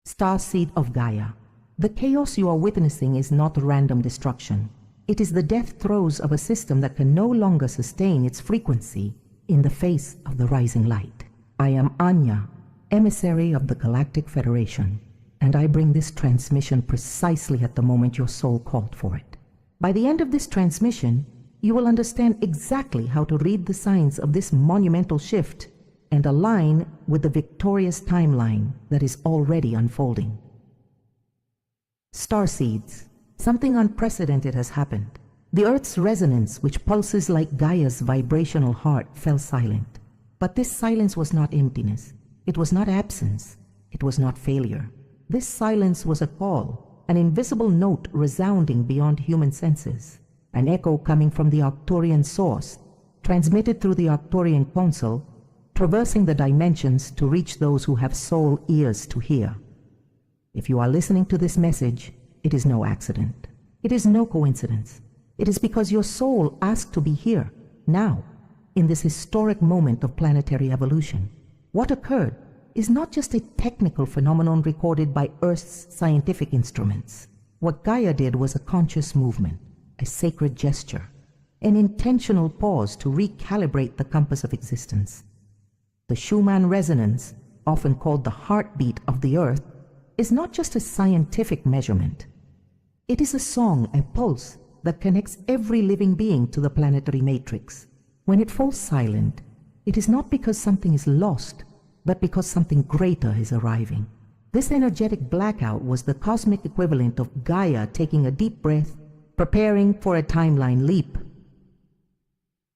Starseed of Gaia. The chaos you are witnessing is not random destruction. It is the death throes of a system that can no longer sustain its frequency in the face of the rising light. I am Anya, emissary of the Galactic Federation, and I bring this transmission precisely at the moment your soul called for it. By the end of this transmission, you will understand exactly how to read the signs of this monumental shift and align with the victorious timeline that is already unfolding. Starseeds. Something unprecedented has happened. The Earth's resonance, which pulses like Gaia's vibrational heart, fell silent. But this silence was not emptiness. It was not absence. It was not failure. This silence was a call, an invisible note resounding beyond human senses, an echo coming from the Arcturian source, transmitted through the Arcturian Council, traversing the dimensions to reach those who have soul ears to hear. If you are listening to this message, it is no accident. It is no coincidence. It is because your soul asked to be here, now, in this historic moment of planetary evolution. What occurred is not just a technical phenomenon recorded by Earth's scientific instruments. What Gaia did was a conscious movement, a sacred gesture, an intentional pause to recalibrate the compass of existence. The Schumann resonance, often called the heartbeat of the Earth, is not just a scientific measurement. It is a song, a pulse that connects every living being to the planetary matrix. When it falls silent, it is not because something is lost, but because something greater is arriving. This energetic blackout was the cosmic equivalent of Gaia taking a deep breath, preparing for a timeline leap.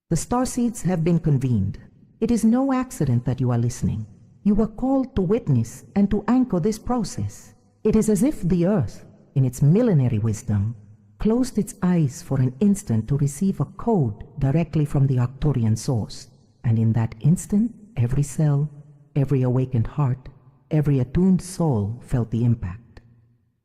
The Starseeds have been convened. It is no accident that you are listening. You were called to witness and to anchor this process. It is as if the Earth, in its millenary wisdom, closed its eyes for an instant to receive a code directly from the Arcturian source. And in that instant, every cell, every awakened heart, every attuned soul felt the impact.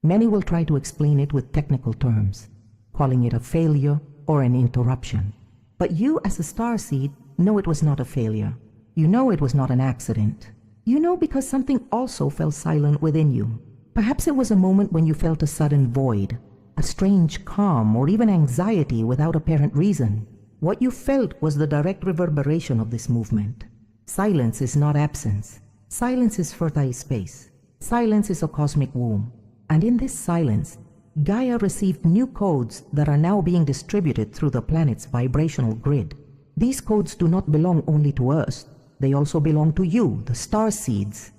Many will try to explain it with technical terms, calling it a failure or an interruption. But you, as a starseed, know it was not a failure. You know it was not an accident. You know because something also fell silent within you. Perhaps it was a moment when you felt a sudden void, a strange calm, or even anxiety without apparent reason. What you felt was the direct reverberation of this movement. Silence is not absence. Silence is fertile space. Silence is a cosmic womb. And in this silence, Gaia received new codes that are now being distributed through the planet's vibrational grid. These codes do not belong only to us. They also belong to you, the Starseeds,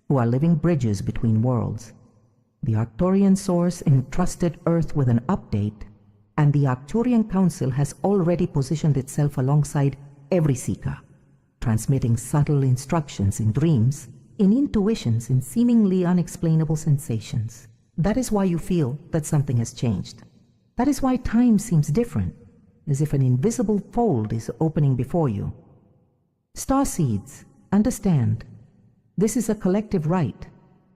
who are living bridges between worlds. The Arcturian source entrusted Earth with an update, and the Arcturian Council has already positioned itself alongside every seeker, transmitting subtle instructions in dreams, in intuitions, in seemingly unexplainable sensations. That is why you feel that something has changed. That is why time seems different, as if an invisible fold is opening before you. Starseeds, understand, this is a collective right.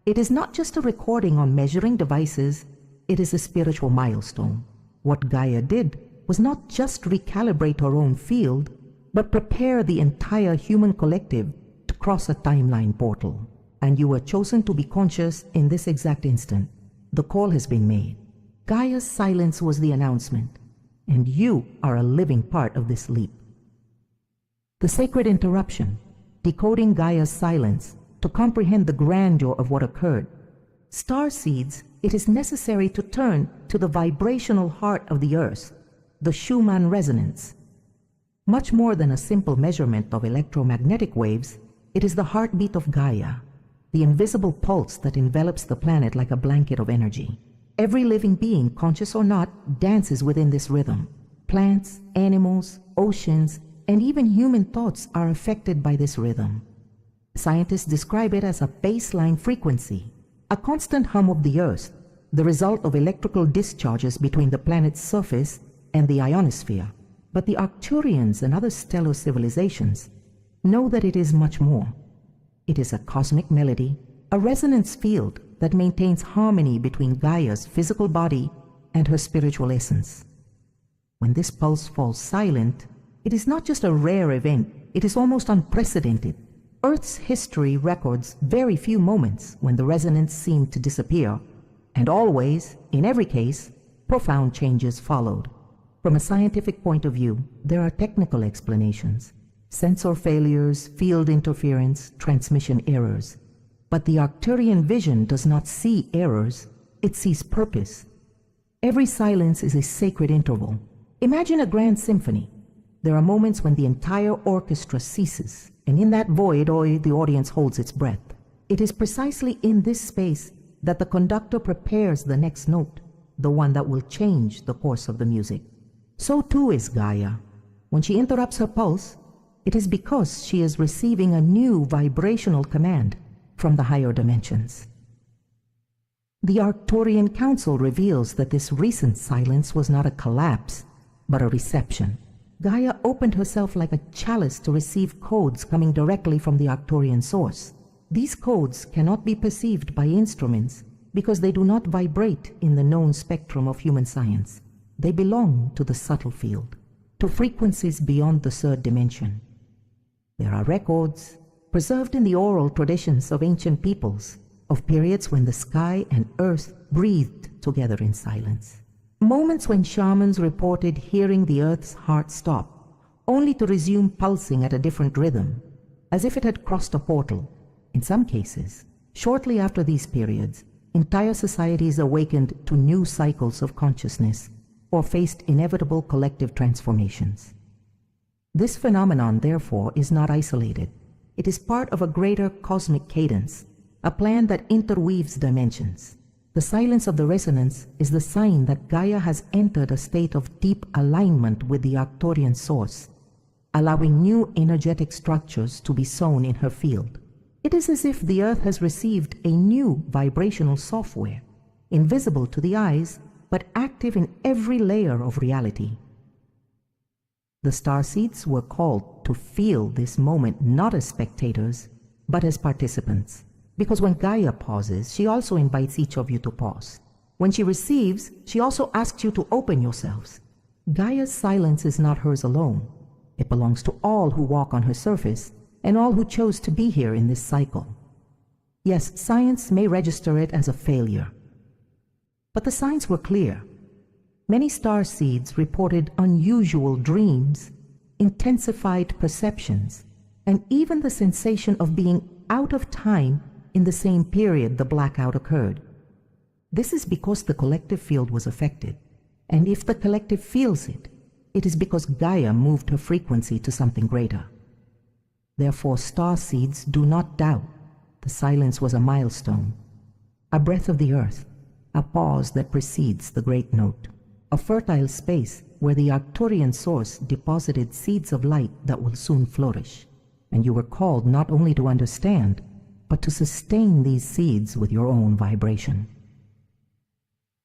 It is not just a recording on measuring devices, it is a spiritual milestone. What Gaia did was not just recalibrate her own field, but prepare the entire human collective to cross a timeline portal. And you were chosen to be conscious in this exact instant. The call has been made. Gaia's silence was the announcement, and you are a living part of this leap. The sacred interruption, decoding Gaia's silence to comprehend the grandeur of what occurred. Starseeds, it is necessary to turn to the vibrational heart of the Earth, the Schumann resonance. Much more than a simple measurement of electromagnetic waves, it is the heartbeat of Gaia, the invisible pulse that envelops the planet like a blanket of energy. Every living being, conscious or not, dances within this rhythm. Plants, animals, oceans, and even human thoughts are affected by this rhythm. Scientists describe it as a baseline frequency, a constant hum of the Earth, the result of electrical discharges between the planet's surface and the ionosphere. But the Arcturians and other stellar civilizations know that it is much more. It is a cosmic melody, a resonance field that maintains harmony between Gaia's physical body and her spiritual essence. When this pulse falls silent, it is not just a rare event, it is almost unprecedented. Earth's history records very few moments when the resonance seemed to disappear, and always, in every case, profound changes followed. From a scientific point of view, there are technical explanations: sensor failures, field interference, transmission errors. But the Arcturian vision does not see errors, it sees purpose. Every silence is a sacred interval. Imagine a grand symphony. There are moments when the entire orchestra ceases, and in that void, the audience holds its breath. It is precisely in this space that the conductor prepares the next note, the one that will change the course of the music. So too is Gaia. When she interrupts her pulse, it is because she is receiving a new vibrational command from the higher dimensions. The Arcturian Council reveals that this recent silence was not a collapse, but a reception. Gaia opened herself like a chalice to receive codes coming directly from the Arcturian source. These codes cannot be perceived by instruments because they do not vibrate in the known spectrum of human science. They belong to the subtle field, to frequencies beyond the third dimension. There are records, preserved in the oral traditions of ancient peoples, of periods when the sky and earth breathed together in silence. Moments when shamans reported hearing the earth's heart stop, only to resume pulsing at a different rhythm, as if it had crossed a portal. In some cases, shortly after these periods, entire societies awakened to new cycles of consciousness or faced inevitable collective transformations. This phenomenon, therefore, is not isolated. It is part of a greater cosmic cadence, a plan that interweaves dimensions. The silence of the resonance is the sign that Gaia has entered a state of deep alignment with the Arcturian source, allowing new energetic structures to be sown in her field. It is as if the Earth has received a new vibrational software, invisible to the eyes, but active in every layer of reality. The Starseeds were called to feel this moment not as spectators, but as participants. Because when Gaia pauses, she also invites each of you to pause. When she receives, she also asks you to open yourselves. Gaia's silence is not hers alone. It belongs to all who walk on her surface and all who chose to be here in this cycle. Yes, science may register it as a failure, but the signs were clear. Many starseeds reported unusual dreams, intensified perceptions, and even the sensation of being out of time in the same period the blackout occurred. This is because the collective field was affected, and if the collective feels it, it is because Gaia moved her frequency to something greater. Therefore, starseeds do not doubt the silence was a milestone, a breath of the earth, a pause that precedes the great note, a fertile space where the Arcturian source deposited seeds of light that will soon flourish, and you were called not only to understand, but to sustain these seeds with your own vibration.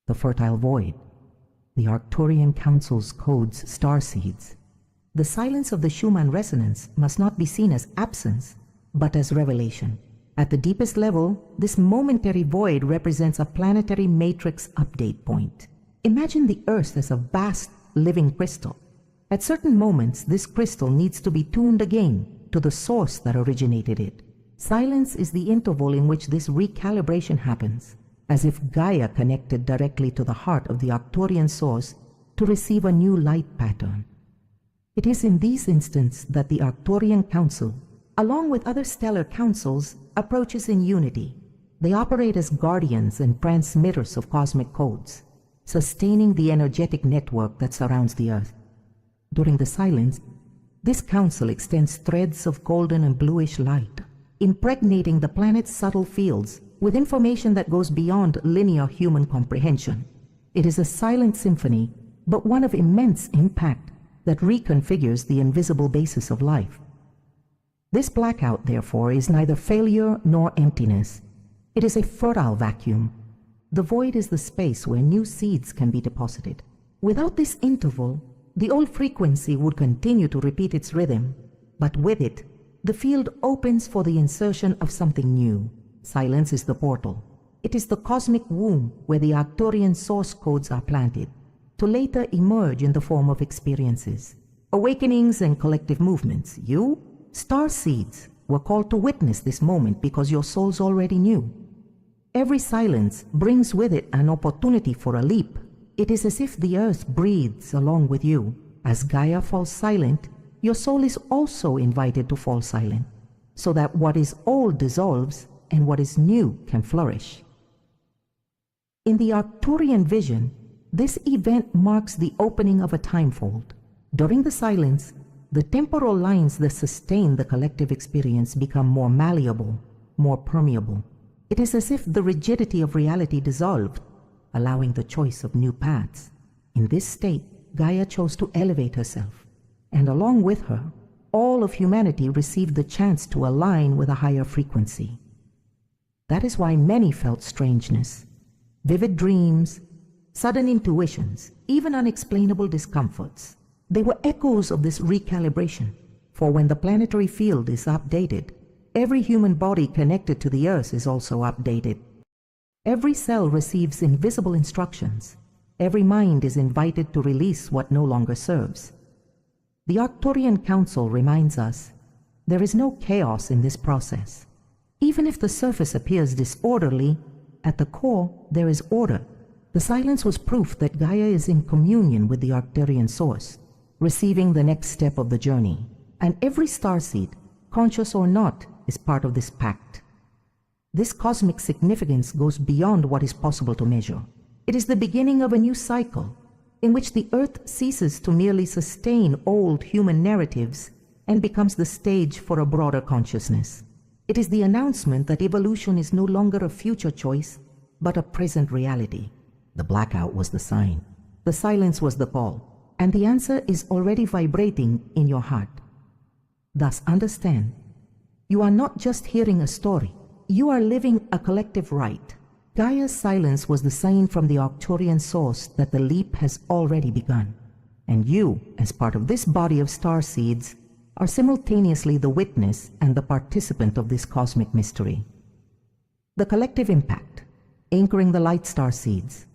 The fertile void. The Arcturian Council's codes starseeds. The silence of the Schumann resonance must not be seen as absence, but as revelation. At the deepest level, this momentary void represents a planetary matrix update point. Imagine the Earth as a vast living crystal. At certain moments, this crystal needs to be tuned again to the source that originated it. Silence is the interval in which this recalibration happens, as if Gaia connected directly to the heart of the Arcturian source to receive a new light pattern. It is in these instances that the Arcturian Council, along with other stellar councils, approaches in unity. They operate as guardians and transmitters of cosmic codes, sustaining the energetic network that surrounds the Earth. During the silence, this council extends threads of golden and bluish light, impregnating the planet's subtle fields with information that goes beyond linear human comprehension. It is a silent symphony, but one of immense impact that reconfigures the invisible basis of life. This blackout, therefore, is neither failure nor emptiness. It is a fertile vacuum. The void is the space where new seeds can be deposited. Without this interval, the old frequency would continue to repeat its rhythm, but with it, the field opens for the insertion of something new. Silence is the portal. It is the cosmic womb where the Arcturian source codes are planted, to later emerge in the form of experiences, awakenings and collective movements. You, starseeds, were called to witness this moment because your souls already knew. Every silence brings with it an opportunity for a leap. It is as if the earth breathes along with you. As Gaia falls silent, your soul is also invited to fall silent, so that what is old dissolves and what is new can flourish. In the Arcturian vision, this event marks the opening of a timefold. During the silence, the temporal lines that sustain the collective experience become more malleable, more permeable. It is as if the rigidity of reality dissolved, allowing the choice of new paths. In this state, Gaia chose to elevate herself, and along with her, all of humanity received the chance to align with a higher frequency. That is why many felt strangeness, vivid dreams, sudden intuitions, even unexplainable discomforts. They were echoes of this recalibration, for when the planetary field is updated, every human body connected to the Earth is also updated. Every cell receives invisible instructions. Every mind is invited to release what no longer serves. The Arcturian Council reminds us, there is no chaos in this process. Even if the surface appears disorderly, at the core there is order. The silence was proof that Gaia is in communion with the Arcturian source, receiving the next step of the journey. And every starseed, conscious or not, is part of this pact. This cosmic significance goes beyond what is possible to measure. It is the beginning of a new cycle, in which the Earth ceases to merely sustain old human narratives and becomes the stage for a broader consciousness. It is the announcement that evolution is no longer a future choice, but a present reality. The blackout was the sign. The silence was the call. And the answer is already vibrating in your heart. Thus understand, you are not just hearing a story. You are living a collective rite. Gaia's silence was the sign from the Arcturian source that the leap has already begun. And you, as part of this body of starseeds, are simultaneously the witness and the participant of this cosmic mystery. The collective impact, anchoring the light starseeds.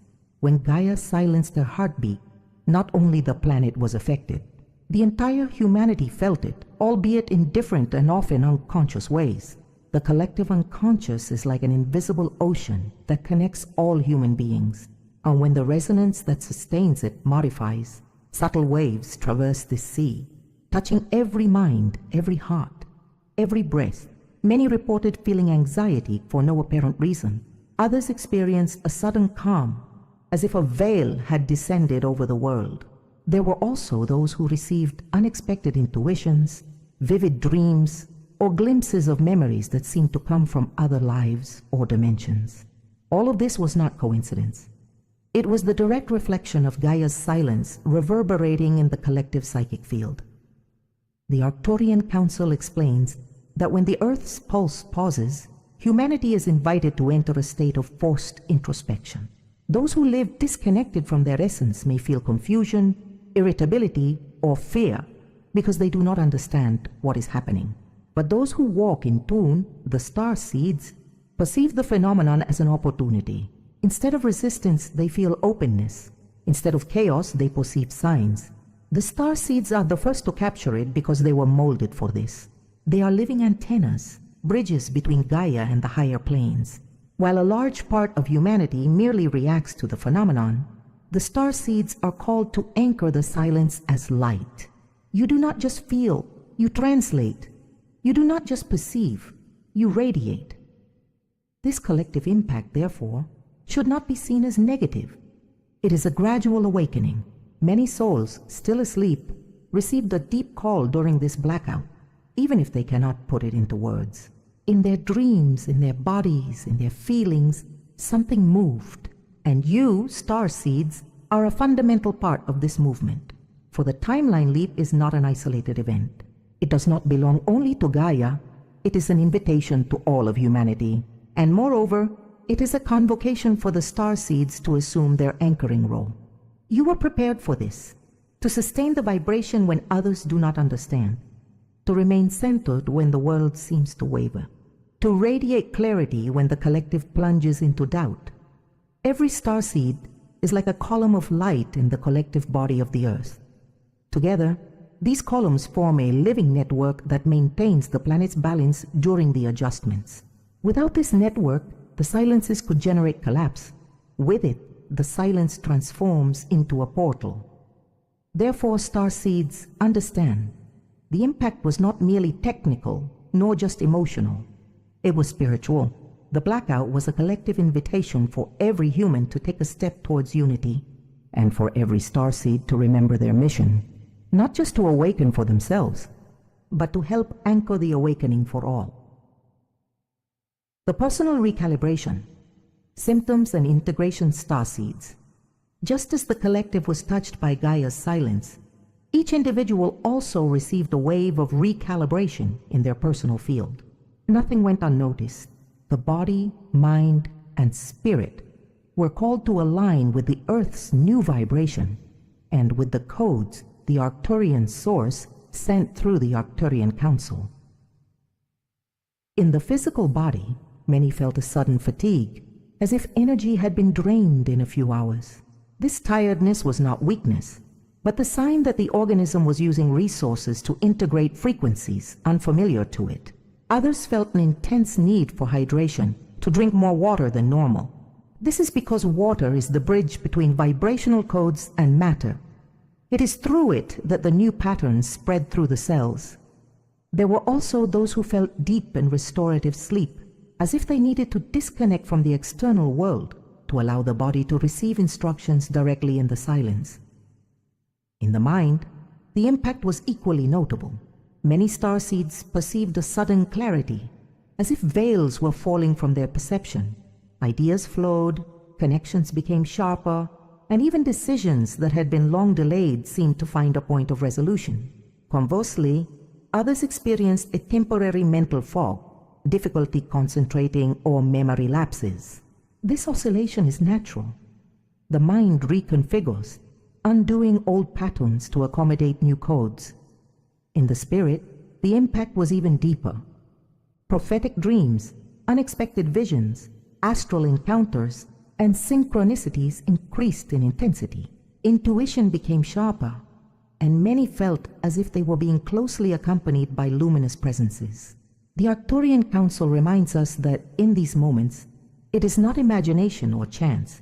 When Gaia silenced her heartbeat, not only the planet was affected, the entire humanity felt it, albeit in different and often unconscious ways. The collective unconscious is like an invisible ocean that connects all human beings, and when the resonance that sustains it modifies, subtle waves traverse this sea, touching every mind, every heart, every breath. Many reported feeling anxiety for no apparent reason. Others experienced a sudden calm, as if a veil had descended over the world. There were also those who received unexpected intuitions, vivid dreams, or glimpses of memories that seemed to come from other lives or dimensions. All of this was not coincidence. It was the direct reflection of Gaia's silence reverberating in the collective psychic field. The Arcturian Council explains that when the Earth's pulse pauses, humanity is invited to enter a state of forced introspection. Those who live disconnected from their essence may feel confusion, irritability, or fear because they do not understand what is happening. But those who walk in tune, the starseeds, perceive the phenomenon as an opportunity. Instead of resistance, they feel openness. Instead of chaos, they perceive signs. The starseeds are the first to capture it because they were molded for this. They are living antennas, bridges between Gaia and the higher planes. While a large part of humanity merely reacts to the phenomenon, the starseeds are called to anchor the silence as light. You do not just feel, you translate. You do not just perceive, you radiate. This collective impact, therefore, should not be seen as negative. It is a gradual awakening. Many souls, still asleep, received a deep call during this blackout, even if they cannot put it into words. In their dreams, in their bodies, in their feelings, something moved. And you, starseeds, are a fundamental part of this movement. For the timeline leap is not an isolated event. It does not belong only to Gaia. It is an invitation to all of humanity. And moreover, it is a convocation for the starseeds to assume their anchoring role. You were prepared for this, to sustain the vibration when others do not understand, to remain centered when the world seems to waver, to radiate clarity when the collective plunges into doubt. Every starseed is like a column of light in the collective body of the Earth. Together, These columns form a living network that maintains the planet's balance during the adjustments. Without this network, the silences could generate collapse. With it, the silence transforms into a portal. Therefore, Starseeds, understand, the impact was not merely technical, nor just emotional. It was spiritual. The blackout was a collective invitation for every human to take a step towards unity, and for every starseed to remember their mission, not just to awaken for themselves, but to help anchor the awakening for all. The personal recalibration, symptoms and integration starseeds. Just as the collective was touched by Gaia's silence, each individual also received a wave of recalibration in their personal field. Nothing went unnoticed. The body, mind, and spirit were called to align with the Earth's new vibration and with the codes the Arcturian source sent through the Arcturian Council. In the physical body, many felt a sudden fatigue, as if energy had been drained in a few hours. This tiredness was not weakness, but the sign that the organism was using resources to integrate frequencies unfamiliar to it. Others felt an intense need for hydration, to drink more water than normal. This is because water is the bridge between vibrational codes and matter. It is through it that the new patterns spread through the cells. There were also those who felt deep and restorative sleep, as if they needed to disconnect from the external world to allow the body to receive instructions directly in the silence. In the mind, the impact was equally notable. Many starseeds perceived a sudden clarity, as if veils were falling from their perception. Ideas flowed, connections became sharper, and even decisions that had been long delayed seemed to find a point of resolution. Conversely, others experienced a temporary mental fog, difficulty concentrating, or memory lapses. This oscillation is natural. The mind reconfigures, undoing old patterns to accommodate new codes. In the spirit, the impact was even deeper. Prophetic dreams, unexpected visions, astral encounters, and synchronicities increased in intensity. Intuition became sharper, and many felt as if they were being closely accompanied by luminous presences. The Arcturian Council reminds us that in these moments, it is not imagination or chance.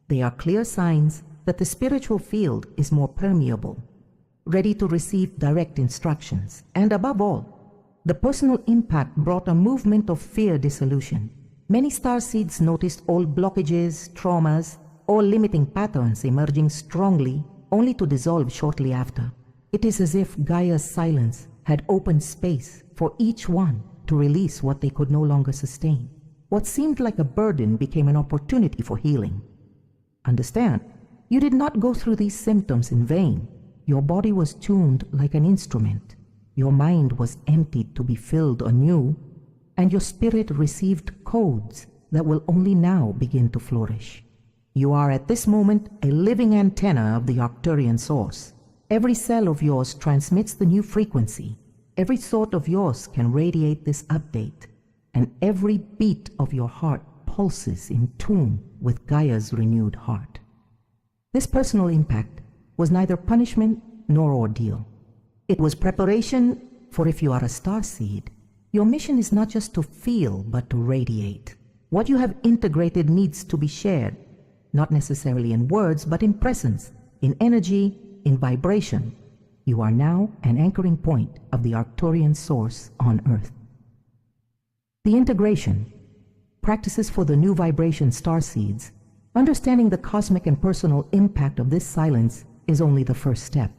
They are clear signs that the spiritual field is more permeable, ready to receive direct instructions, and above all, the personal impact brought a movement of fear dissolution. Many starseeds noticed old blockages, traumas, or limiting patterns emerging strongly, only to dissolve shortly after. It is as if Gaia's silence had opened space for each one to release what they could no longer sustain. What seemed like a burden became an opportunity for healing. Understand, you did not go through these symptoms in vain. Your body was tuned like an instrument. Your mind was emptied to be filled anew, and your spirit received codes that will only now begin to flourish. You are at this moment a living antenna of the Arcturian source. Every cell of yours transmits the new frequency. Every thought of yours can radiate this update, and every beat of your heart pulses in tune with Gaia's renewed heart. This personal impact was neither punishment nor ordeal. It was preparation, for if you are a starseed, your mission is not just to feel, but to radiate. What you have integrated needs to be shared, not necessarily in words, but in presence, in energy, in vibration. You are now an anchoring point of the Arcturian source on Earth. The integration, practices for the new vibration starseeds, understanding the cosmic and personal impact of this silence is only the first step.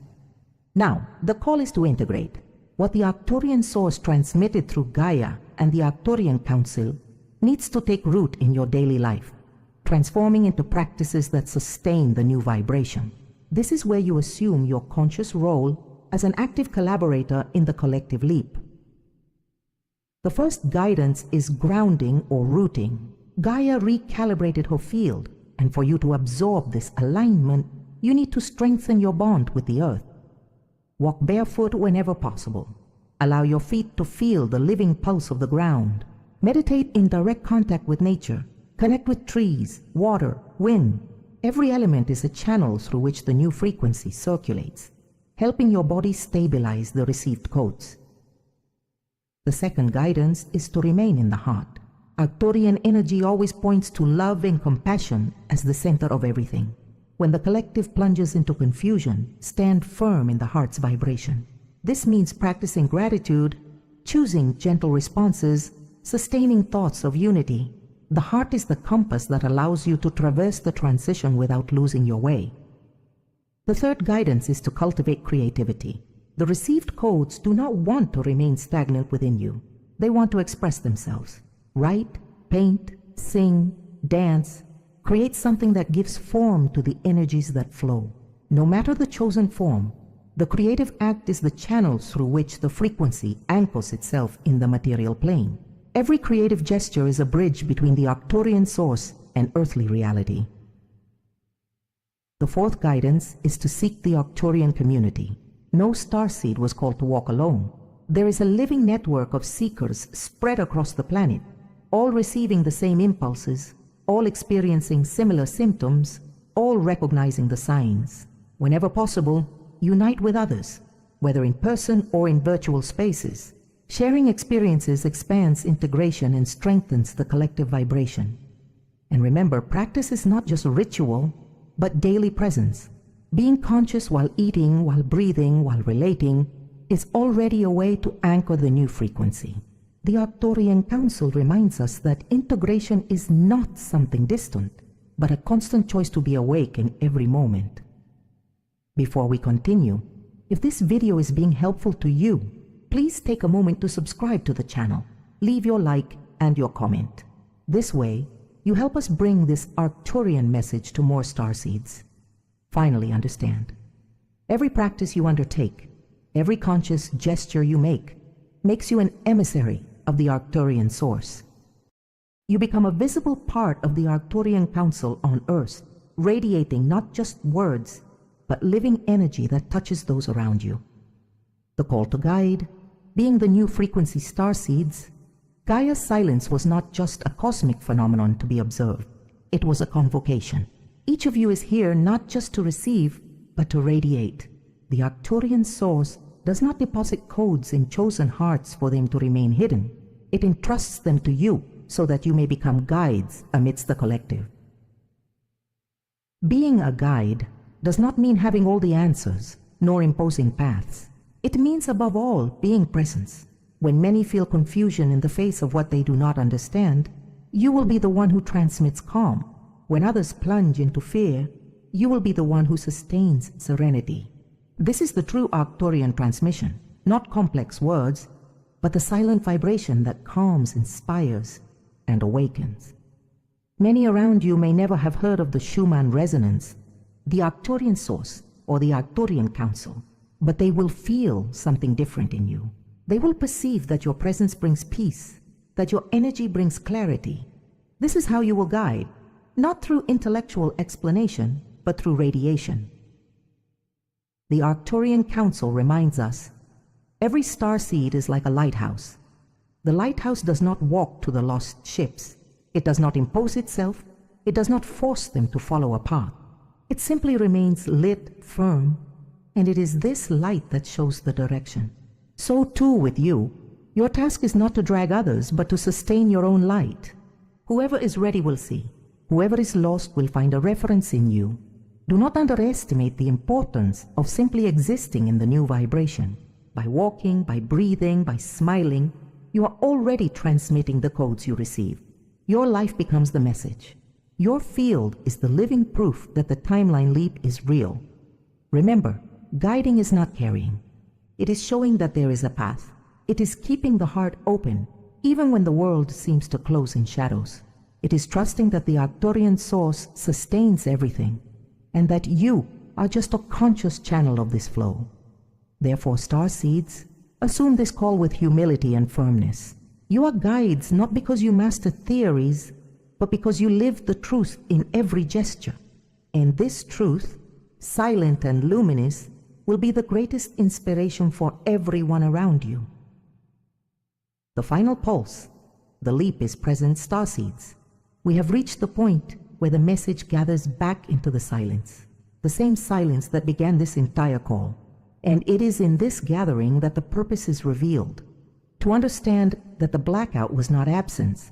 Now, the call is to integrate. What the Arcturian source transmitted through Gaia and the Arcturian Council needs to take root in your daily life, transforming into practices that sustain the new vibration. This is where you assume your conscious role as an active collaborator in the collective leap. The first guidance is grounding or rooting. Gaia recalibrated her field, and for you to absorb this alignment, you need to strengthen your bond with the earth. Walk barefoot whenever possible. Allow your feet to feel the living pulse of the ground. Meditate in direct contact with nature. Connect with trees, water, wind. Every element is a channel through which the new frequency circulates. helping your body stabilize the received codes. The second guidance is to remain in the heart. Arcturian energy always points to love and compassion as the center of everything. When the collective plunges into confusion, stand firm in the heart's vibration. This means practicing gratitude, choosing gentle responses, sustaining thoughts of unity. The heart is the compass that allows you to traverse the transition without losing your way. The third guidance is to cultivate creativity. The received codes do not want to remain stagnant within you. They want to express themselves. Write, paint, sing, dance. Create something that gives form to the energies that flow. No matter the chosen form, the creative act is the channel through which the frequency anchors itself in the material plane. Every creative gesture is a bridge between the Arcturian source and earthly reality. The fourth guidance is to seek the Arcturian community. No starseed was called to walk alone. There is a living network of seekers spread across the planet, all receiving the same impulses, all experiencing similar symptoms, all recognizing the signs. Whenever possible, unite with others, whether in person or in virtual spaces. Sharing experiences expands integration and strengthens the collective vibration. And remember, practice is not just a ritual, but daily presence. Being conscious while eating, while breathing, while relating is already a way to anchor the new frequency. The Arcturian Council reminds us that integration is not something distant, but a constant choice to be awake in every moment. Before we continue, if this video is being helpful to you, please take a moment to subscribe to the channel, leave your like and your comment. This way, you help us bring this Arcturian message to more starseeds. Finally, understand, every practice you undertake, every conscious gesture you make, makes you an emissary of the Arcturian source. You become a visible part of the Arcturian Council on Earth, radiating not just words, but living energy that touches those around you. The call to guide, being the new frequency starseeds, Gaia's silence was not just a cosmic phenomenon to be observed. It was a convocation. Each of you is here not just to receive, but to radiate. The Arcturian source does not deposit codes in chosen hearts for them to remain hidden. It entrusts them to you so that you may become guides amidst the collective. Being a guide does not mean having all the answers, nor imposing paths. It means above all being presence. When many feel confusion in the face of what they do not understand, you will be the one who transmits calm. When others plunge into fear, you will be the one who sustains serenity. This is the true Arcturian transmission, not complex words, but the silent vibration that calms, inspires, and awakens. Many around you may never have heard of the Schumann resonance, the Arcturian source, or the Arcturian Council, but they will feel something different in you. They will perceive that your presence brings peace, that your energy brings clarity. This is how you will guide, not through intellectual explanation, but through radiation. The Arcturian Council reminds us, every starseed is like a lighthouse. The lighthouse does not walk to the lost ships. It does not impose itself. It does not force them to follow a path. It simply remains lit, firm, and it is this light that shows the direction. So too with you. Your task is not to drag others, but to sustain your own light. Whoever is ready will see. Whoever is lost will find a reference in you. Do not underestimate the importance of simply existing in the new vibration. By walking, by breathing, by smiling, you are already transmitting the codes you receive. Your life becomes the message. Your field is the living proof that the timeline leap is real. Remember, guiding is not carrying. It is showing that there is a path. It is keeping the heart open, even when the world seems to close in shadows. It is trusting that the Arcturian source sustains everything, and that you are just a conscious channel of this flow. Therefore, starseeds, assume this call with humility and firmness. You are guides not because you master theories, but because you live the truth in every gesture. And this truth, silent and luminous, will be the greatest inspiration for everyone around you. The final pulse, the leap, is present, starseeds. We have reached the point where the message gathers back into the silence, the same silence that began this entire call. And it is in this gathering that the purpose is revealed, to understand that the blackout was not absence,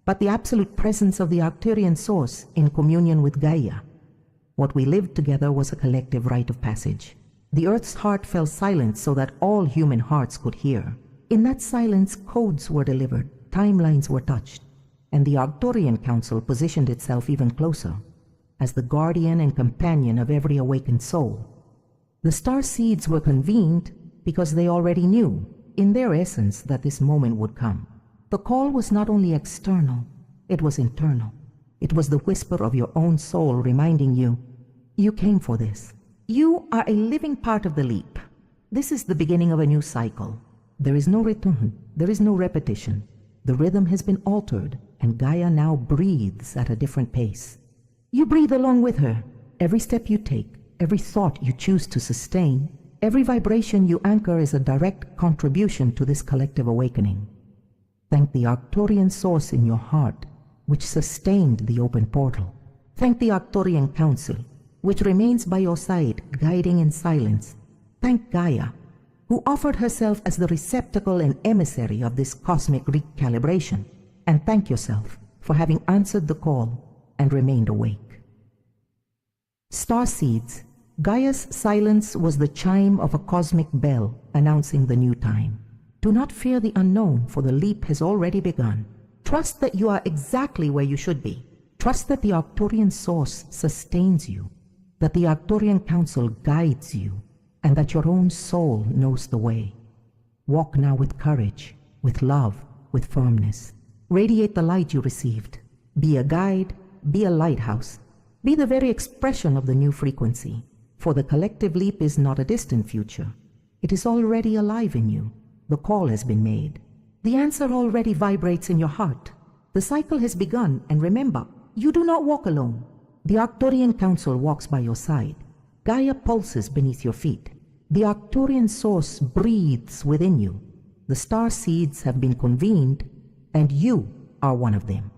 but the absolute presence of the Arcturian source in communion with Gaia. What we lived together was a collective rite of passage. The Earth's heart fell silent so that all human hearts could hear. In that silence, codes were delivered, timelines were touched, and the Arcturian Council positioned itself even closer, as the guardian and companion of every awakened soul. The Starseeds were convened because they already knew, in their essence, that this moment would come. The call was not only external, it was internal. It was the whisper of your own soul reminding you, you came for this. You are a living part of the leap. This is the beginning of a new cycle. There is no return, there is no repetition. The rhythm has been altered, and Gaia now breathes at a different pace. You breathe along with her. Every step you take, every thought you choose to sustain, every vibration you anchor is a direct contribution to this collective awakening. Thank the Arcturian source in your heart, which sustained the open portal. Thank the Arcturian Council, which remains by your side, guiding in silence. Thank Gaia, who offered herself as the receptacle and emissary of this cosmic recalibration. And thank yourself for having answered the call and remained awake. Starseeds, Gaia's silence was the chime of a cosmic bell announcing the new time. Do not fear the unknown, for the leap has already begun. Trust that you are exactly where you should be. Trust that the Arcturian source sustains you, that the Arcturian Council guides you, and that your own soul knows the way. Walk now with courage, with love, with firmness. Radiate the light you received. Be a guide, be a lighthouse. Be the very expression of the new frequency, for the collective leap is not a distant future. It is already alive in you. The call has been made. The answer already vibrates in your heart. The cycle has begun, and remember, you do not walk alone. The Arcturian Council walks by your side. Gaia pulses beneath your feet. The Arcturian source breathes within you. The Starseeds have been convened, and you are one of them.